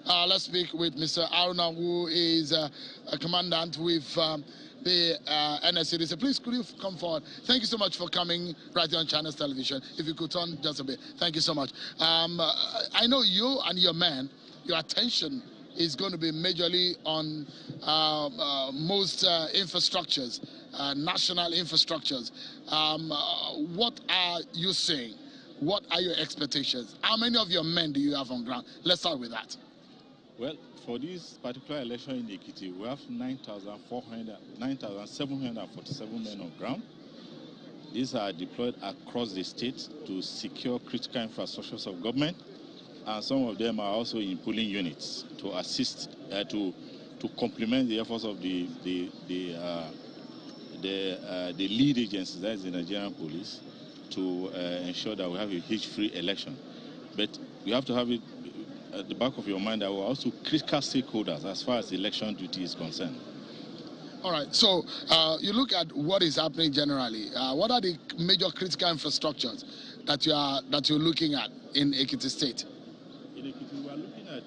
let's speak with Mr. Aruna, who is a commandant with the NSCDC. Please, could you come forward? Thank you so much for coming right here on Channels Television. If you could turn just a bit. Thank you so much. I know you and your men, your attention is going to be majorly on most infrastructures, national infrastructures. What are you seeing? What are your expectations? How many of your men do you have on ground? Let's start with that. Well, for this particular election in Ekiti, we have 9,747 men on ground. These are deployed across the state to secure critical infrastructures of government, and some of them are also in polling units to assist, to complement the efforts of the lead agencies, that is the Nigerian police, to ensure that we have a hitch-free election. But we have to have it at the back of your mind that we're also critical stakeholders as far as election duty is concerned. All right, so you look at what is happening generally. What are the major critical infrastructures that you're looking at in Ekiti State? In Ekiti, we are looking at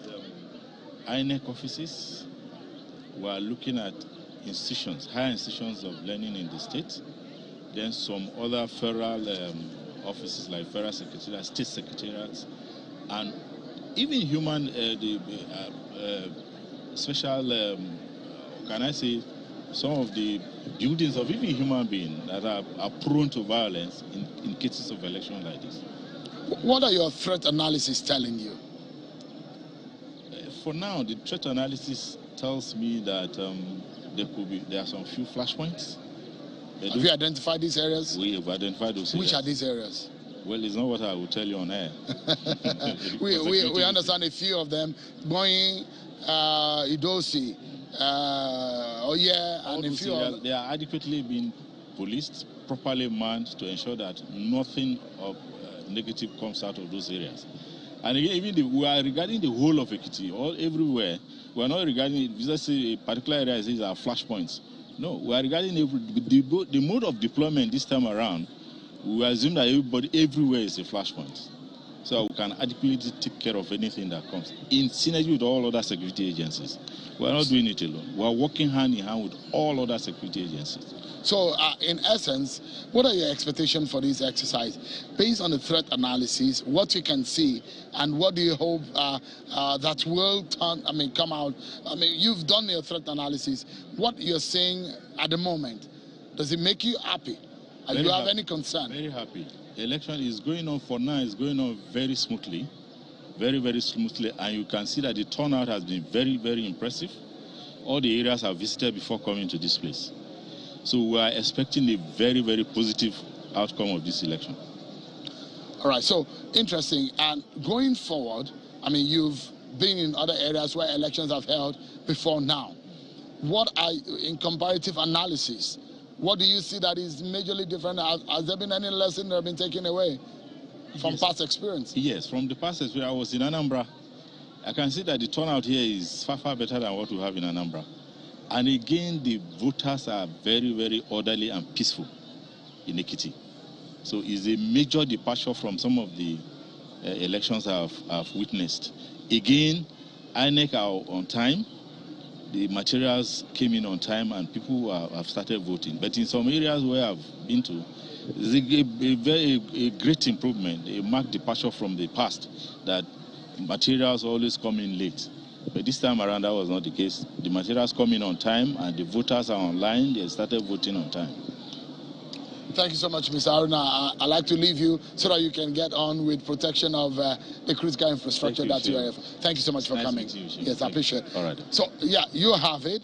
INEC offices. We are looking at institutions, higher institutions of learning in the state. Then some other federal offices like federal secretariats, state secretariats, and even human, special, can I say, some of the buildings of even human beings that are prone to violence in cases of election like this. What are your threat analysis telling you? For now, the threat analysis tells me that there are some few flashpoints. Have you identified these areas? We have identified those areas. Which are these areas? Well, it's not what I will tell you on air. we understand a few of them. Boeing, Idosi, and a few others. They are adequately being policed, properly manned to ensure that nothing of negative comes out of those areas. And again, we are regarding the whole of Ekiti, all everywhere. We are not regarding, just say a particular area, these are flashpoints. No, we are regarding the mode of deployment this time around. We assume that everybody everywhere is a flashpoint, so we can adequately take care of anything that comes in synergy with all other security agencies. We are not doing it alone. We are working hand in hand with all other security agencies. So, in essence, what are your expectations for this exercise? Based on the threat analysis, what you can see, and what do you hope that will come out? You've done your threat analysis. What you're seeing at the moment, does it make you happy? Do you have any concern? Very happy. The election is going on for now. It's going on very smoothly, very, very smoothly. And you can see that the turnout has been very, very impressive. All the areas I've visited before coming to this place. So we are expecting a very, very positive outcome of this election. All right. So interesting. And going forward, you've been in other areas where elections have held before now. What are, in comparative analysis, what do you see that is majorly different? Has there been any lesson that have been taken away from past experience? Yes, from the past experience. I was in Anambra. I can see that the turnout here is far, far better than what we have in Anambra. And again, the voters are very, very orderly and peaceful in Ekiti. So it's a major departure from some of the elections I've witnessed. Again, INEC are on time. The materials came in on time and people have started voting. But in some areas where I've been to, there's a great improvement, a marked departure from the past, that materials always come in late. But this time around, that was not the case. The materials come in on time and the voters are online. They started voting on time. Thank you so much, Mr. Aruna. I'd like to leave you so that you can get on with protection of the critical infrastructure that you have. Thank you so much for coming. Yes, I appreciate it. All right. So, yeah, you have it.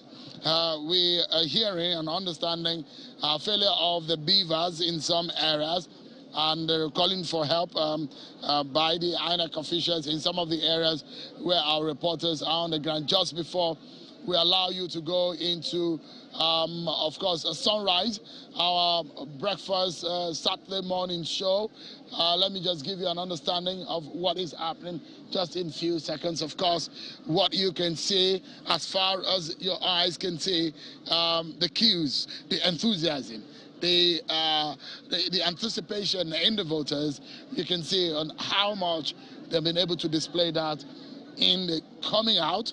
We are hearing and understanding failure of the beavers in some areas, and they're calling for help by the INEC officials in some of the areas where our reporters are on the ground. Just before we allow you to go into, of course, a sunrise, our breakfast Saturday morning show. Let me just give you an understanding of what is happening just in a few seconds. Of course, what you can see as far as your eyes can see, the cues, the enthusiasm, the anticipation in the voters. You can see on how much they've been able to display that in coming out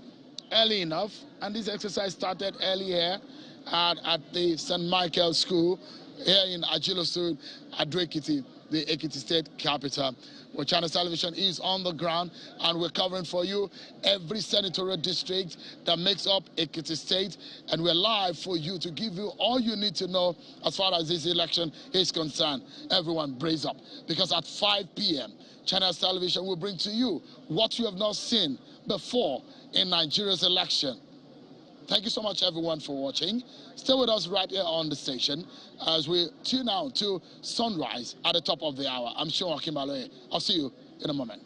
early enough, and this exercise started earlier at the St. Michael's School here in Ajilosu, Ekiti, the Ekiti state capital, where Channel Television is on the ground, and we're covering for you every senatorial district that makes up Ekiti state, and we're live for you to give you all you need to know as far as this election is concerned. Everyone brace up, because at 5 p.m. Channel Television will bring to you what you have not seen before in Nigeria's election. Thank you so much, everyone, for watching. Stay with us right here on the station as we tune out to sunrise at the top of the hour. I'm sure Akimbaloe. I'll see you in a moment.